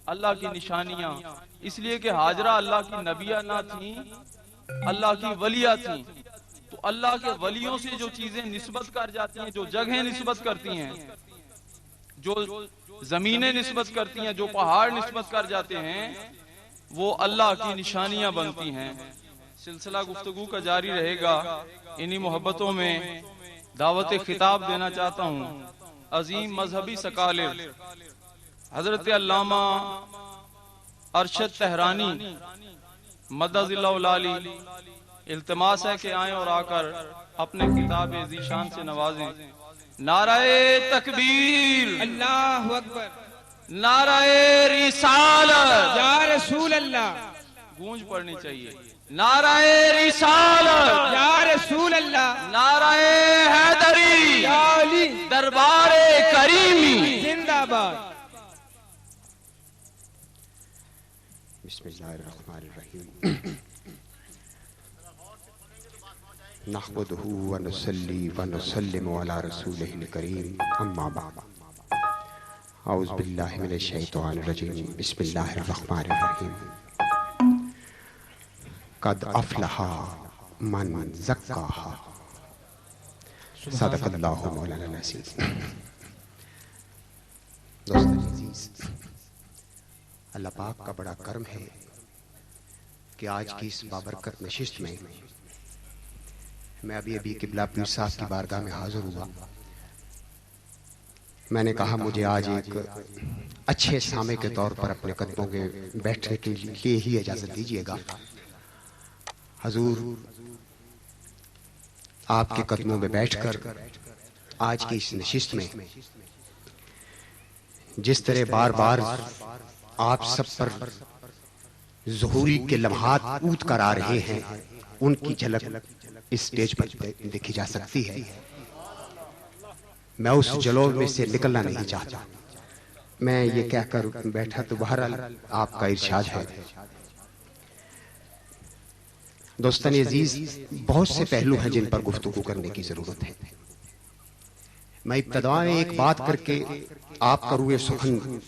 अल्लाह की निशानियां, इसलिए कि हाजरा अल्लाह की नबिया ना थी, अल्लाह की वलिया थी। तो अल्लाह के वलियों से जो चीजें निस्बत कर जाती हैं, जो जगहें निस्बत करती हैं, जो जमीनें निस्बत करती हैं, जो पहाड़ निस्बत कर जाते हैं, वो अल्लाह की निशानियां बनती हैं। सिलसिला गुफ्तगू का जारी रहेगा। इन्हीं मोहब्बतों में दावत खिताब देना चाहता हूँ अजीम मजहबी सकालिर हजरत अल्लामा अरशद तहरानी मदजिल्लाहुल-आली। इल्तिमास है कि आए और आकर अपने किताब ज़ीशान से नवाजें। नाराए तकबीर, अल्लाहु अकबर, नाराए रिसालत, या रसूल अल्लाह, गूंज पड़नी चाहिए। नाराए रिसालत, या रसूल अल्लाह, नाराए हैदरी, या अली, दरबारे करीमी जिंदाबाद। बिस्मिल्लाहिर्रहमानिर्रहीम। नहमदुहु व नुसल्ली व नुसल्लिमु अला रसूलिहिल करीम, अम्मा बाद। औज़ु बिल्लाहि मिनश शैतानिर रजीम। बिस्मिल्लाहिर्रहमानिर्रहीम। कद अफ़लहा मन ज़क्काहा। सदक़ल्लाहु मौलाना अज़ीज़। दोस्तों अज़ीज़, अल्लाह पाक का बड़ा करम है कि आज की इस बाबरकत नशिस्त में मैं अभी किबला पीर साहब की बारगाह में हाजिर हुआ। मैंने कहा मुझे आज एक अच्छे सामे के तौर पर अपने कदमों के बैठने के लिए ही इजाजत दीजिएगा। हजूर, आपके कदमों में बैठकर आज की इस नशिस्त में जिस तरह बार बार आप सब पर ज़ुहूरी के लम्हात कूद कर आ रहे हैं, उनकी झलक इस स्टेज पर देखी जा सकती है। मैं उस जलोल में से निकलना नहीं चाहता। मैं ये कहकर बैठा तो बहरहाल आपका इरशाद है। दोस्तन अजीज, बहुत से पहलू हैं जिन पर गुफ्तगू करने की जरूरत है। मैं इब्तदा में एक बात करके आपका रूए सुखन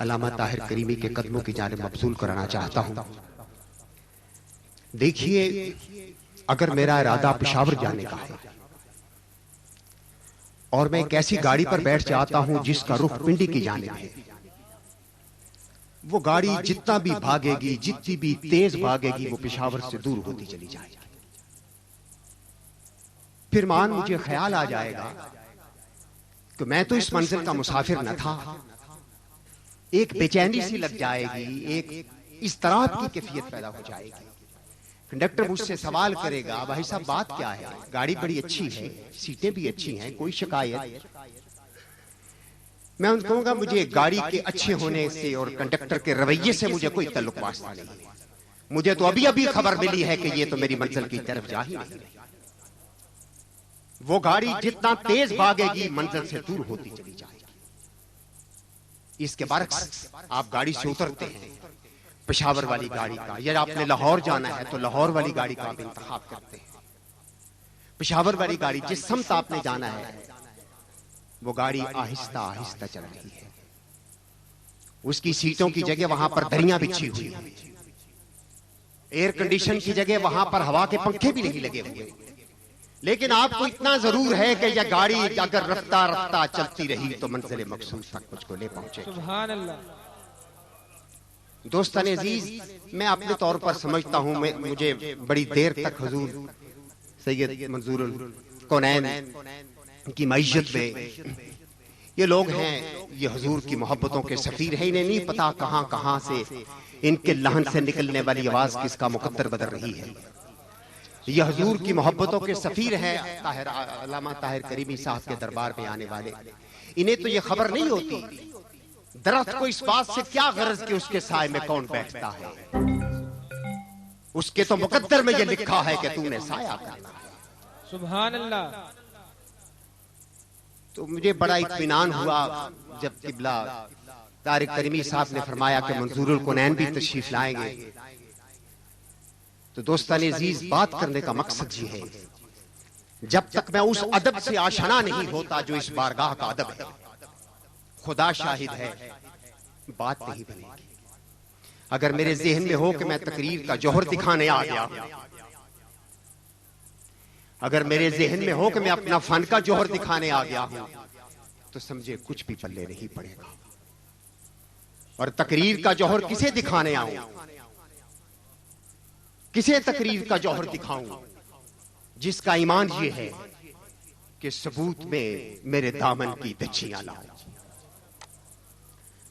अल्लामा ताहिर करीमी के कदमों की जानिब मबसूल कराना चाहता हूं। देखिए, अगर मेरा इरादा पेशावर जाने का है और मैं एक ऐसी गाड़ी पर बैठ जाता हूं जिसका रुख पिंडी की जानिब है, वो गाड़ी जितना भी भागेगी, जितनी भी तेज भागेगी, वो पेशावर से दूर होती चली जाएगी। फिर मान मुझे ख्याल आ जाएगा कि मैं तो इस मंजिल का मुसाफिर न था। एक बेचैनी सी लग जाएगी, एक इस तरह की कैफियत पैदा हो जाएगी। कंडक्टर मुझसे सवाल करेगा, भाई साहब बात क्या है? गाड़ी बड़ी अच्छी है, सीटें भी अच्छी हैं, कोई शिकायत? मैं उनको कहूंगा मुझे गाड़ी के अच्छे होने से और कंडक्टर के रवैये से मुझे कोई ताल्लुक वास्ता नहीं। मुझे तो अभी अभी खबर मिली है कि ये तो मेरी मंजिल की तरफ जा ही नहीं। वो गाड़ी जितना तेज भागेगी, मंजिल से दूर होती चली जाएगी। इसके बरक्स आप गाड़ी से उतरते हैं पेशावर वाली गाड़ी का, या आपने लाहौर जाना है तो लाहौर वाली गाड़ी का आप इंतखाब करते हैं। पेशावर वाली गाड़ी जिस समत आपने जाना है, वो गाड़ी आहिस्ता आहिस्ता चल रही है। उसकी सीटों की जगह वहां पर दरियां बिछी हुई है, एयर कंडीशन की जगह वहां पर हवा के पंखे भी नहीं लगे हुए। लेकिन आपको इतना जरूर है कि यह गाड़ी अगर रफ्ता रफ्ता चलती रही तो मंजिल मकसूद तक मुझको ले पहुंचे। सुभान अल्लाह। दोस्तन अजीज, मैं अपने तौर पर समझता हूं, मुझे बड़ी देर तक हुजूर सैयद मंजूरुल कौनैन की मईयत में ये लोग हैं, ये हुजूर की मोहब्बतों के सफीर हैं। इन्हें नहीं पता कहां कहां से इनके लहन से निकलने वाली आवाज किसका मुकद्दर बदल रही है। ये हुजूर की मोहब्बतों के सफीर हैं, अल्लामा ताहिर करीमी साहब के दरबार में आने वाले। इन्हें तो ये खबर नहीं होती दरख्त को इस बात से क्या गरज कि उसके साए में कौन बैठता है। उसके तो मुकद्दर में ये लिखा है कि तूने साया करना है। सुभान अल्लाह। तो मुझे बड़ा इत्मीनान हुआ जब किबला तारिक करीमी साहब ने फरमाया कि मंजूरुल कौनैन भी तशरीफ लाएंगे। तो दोस्तान अजीज, बात करने का मकसद ये है, जब तक मैं उस अदब से आशना नहीं होता जो इस बारगाह का अदब है, खुदा शाहिद है बात नहीं बनेगी। अगर मेरे जहन में हो कि मैं तकरीर का जौहर दिखाने आ गया, अगर मेरे जहन में हो कि मैं अपना फन का जौहर दिखाने आ गया हूं, तो समझे कुछ भी पल्ले नहीं पड़ेगा। और तकरीर का जौहर किसे दिखाने आऊं, किसे तकरीर का जौहर दिखाऊं? जिसका ईमान ये है कि सबूत में मेरे दामन की दच्छियां लाओ।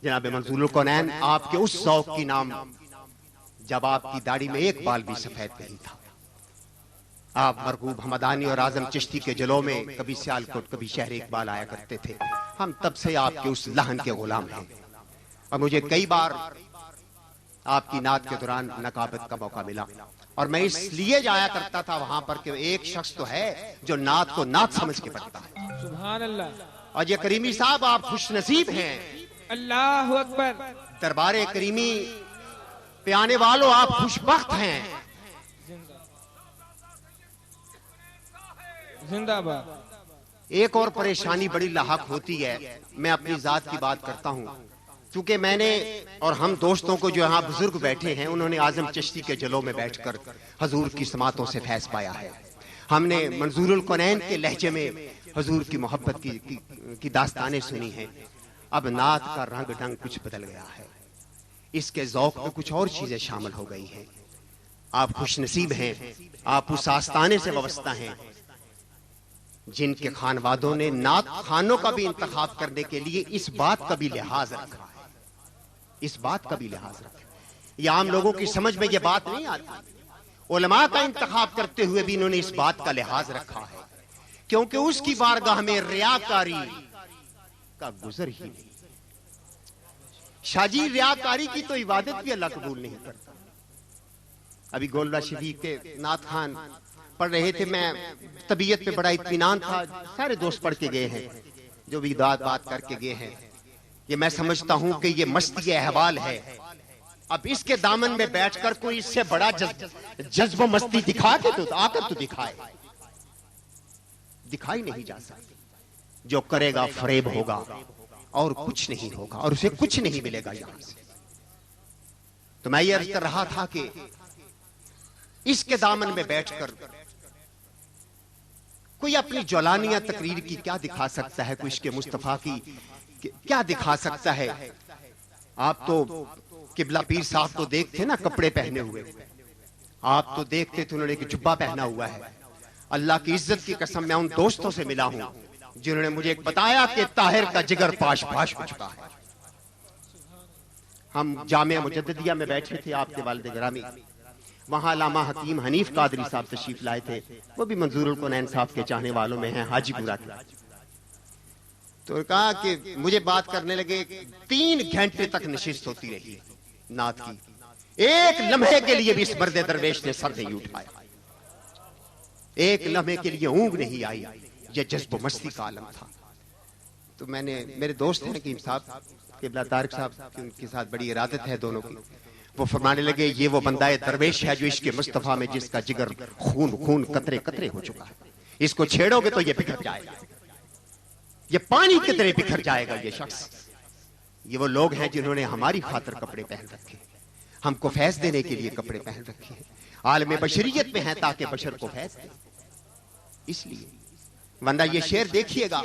जनाब मंजूरुल कौनैन, आपके उस शौक की नाम जब आपकी दाढ़ी में एक बाल भी सफेद नहीं था। आप मरगूब हमदानी और आजम चिश्ती के जलों में कभी सियालकोट कभी शहर इकबाल आया करते थे। हम तब से आपके उस लहन के गुलाम हैं। और मुझे कई बार आपकी नात के दौरान नकाबत का मौका मिला, और मैं इसलिए जाया करता था वहां पर कि एक शख्स तो है जो नात को नात समझ के पढ़ता है। सुभान अल्लाह। और ये करीमी साहब, आप खुशनसीब हैं। अल्लाह अकबर। दरबारे करीमी पे आने वालों, आप खुशबख्त हैं। जिंदाबाद। एक और परेशानी बड़ी लाहक होती है। मैं अपनी जात की बात करता हूं, क्योंकि मैंने और हम दोस्तों को जो यहाँ बुजुर्ग बैठे हैं, उन्होंने आजम चिश्ती के जलों में बैठकर हजूर की समातों से फैज़ पाया है। हमने मंजूरुल कौनैन के लहजे में हजूर की मोहब्बत की दास्तानें सुनी हैं। अब नात का रंग ढंग कुछ बदल गया है, इसके ज़ौक़ में कुछ और चीजें शामिल हो गई हैं। आप खुशनसीब हैं, आप उस आस्ताने से वाबस्ता हैं जिनके खानवादों ने नात खानों का भी इंतखाब करने के लिए इस बात का भी लिहाज रखा है, इस बात का भी लिहाज रखा। ये आम लोगों की समझ में ये बात नहीं आती। उलमा का इंतखाब करते हुए भी इन्होंने इस बात का लिहाज रखा है, क्योंकि उसकी बारगाह में रियाकारी का गुजर ही नहीं। शाजी, रियाकारी की तो इबादत भी अल्लाह कबूल नहीं करता। अभी गोलवा शरीफ के नात खान पढ़ रहे थे, मैं तबीयत पे बड़ा इत्मीनान था। सारे दोस्त पढ़ के गए हैं, जो भी बात करके गए हैं। ये मैं समझता हूं कि ये मस्ती अहवाल है। अब इसके दामन में बैठकर कोई इससे बड़ा जज्ब मस्ती दिखा के तो आकर तो दिखाए, दिखाई नहीं जा सकती। जो करेगा फरेब होगा और कुछ नहीं होगा, और उसे कुछ नहीं मिलेगा यहां से। तो मैं ये अर्ज कर रहा था कि इसके दामन में बैठकर कोई अपनी जौलानिया तकरीर की क्या दिखा सकता है, कोई इश्क़ मुस्तफा की क्या दिखा सकता है? आप तो किबला पीर साहब तो देखते ना कपड़े पहने हुए, आप तो देखते थे उन्होंने एक जुब्बा पहना हुआ है। अल्लाह की इज्जत की कसम, मैं उन दोस्तों से मिला हूं जिन्होंने मुझे बताया कि ताहिर का जिगर पाश पाश हो चुका है। हम जामिया मुजद्दिदिया में बैठे थे, आपके वालिद गिरामी वहां अल्लामा हकीम हनीफ कादरी साहब तशरीफ लाए थे। वो भी मंजूरुल कौनैन साहब के चाहने वालों में हैं, हाजीपुरा के। तो कहा कि मुझे बात करने लगे। 3 घंटे तक नशिस्त होती रही नात की। एक लम्हे के लिए भी इस मर्द दरवेश ने सर नहीं उठाया, एक लम्हे के लिए ऊँग नहीं आई। यह जज्ब मस्ती का आलम था। तो मैंने, मेरे दोस्त हैं हकीम साहब, किबला तारिक साहब, उनके साथ बड़ी इरादत है दोनों की। वो फरमाने लगे, ये वो बंदा दरवेश है जो इश्क़ मुस्तफा में जिसका जिगर खून खून कतरे कतरे हो चुका है। इसको छेड़ोगे तो ये बिखर जाएगा, ये पानी की तरह बिखर जाएगा ये शख्स। ये वो लोग हैं जिन्होंने हमारी खातिर कपड़े पहन रखे, हमको फैज़ देने के लिए कपड़े पहन रखे हैं। आलम बशरियत में है ताकि बशर को फैज़ दे। इसलिए वरना ये शेर देखिएगा,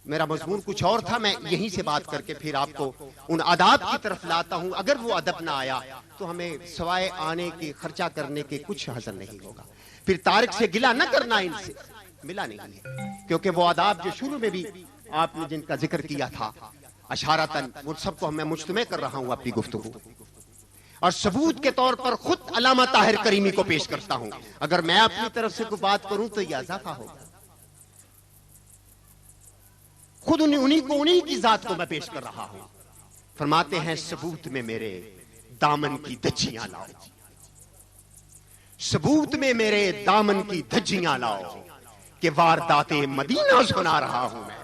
मेरा मजमून कुछ और था। मैं यहीं से बात करके फिर आपको उन अदाब की तरफ लाता हूं। अगर वो अदब ना आया तो हमें सवाए आने के खर्चा करने के कुछ हासिल नहीं होगा। फिर तारिक से गिला न करना, इनसे मिला नहीं है, क्योंकि वो अदाब जो शुरू में भी आपने जिनका जिक्र किया था अशारतन, वो सबको मैं मुज्तमे कर रहा हूं अपनी गुफ्तगू। और सबूत के तौर पर खुद अल्लामा ताहिर करीमी को पेश करता हूं। अगर मैं अपनी तरफ से कोई बात करूं तो यह इजाफा होगा। खुद उन्हीं की जात को मैं पेश कर रहा हूं। फरमाते हैं, सबूत में मेरे दामन की धज्जियां लाओ, सबूत में मेरे दामन की धज्जियां लाओ कि वारदाते मदीना सुना रहा हूं मैं।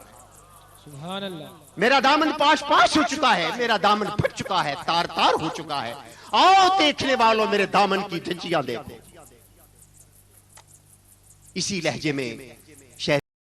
सुभान अल्लाह। मेरा दामन पाश पाश हो चुका है, मेरा दामन फट चुका है, तार तार हो चुका है। आओ देखने वालों, मेरे दामन की धज्जियां देखो। इसी लहजे में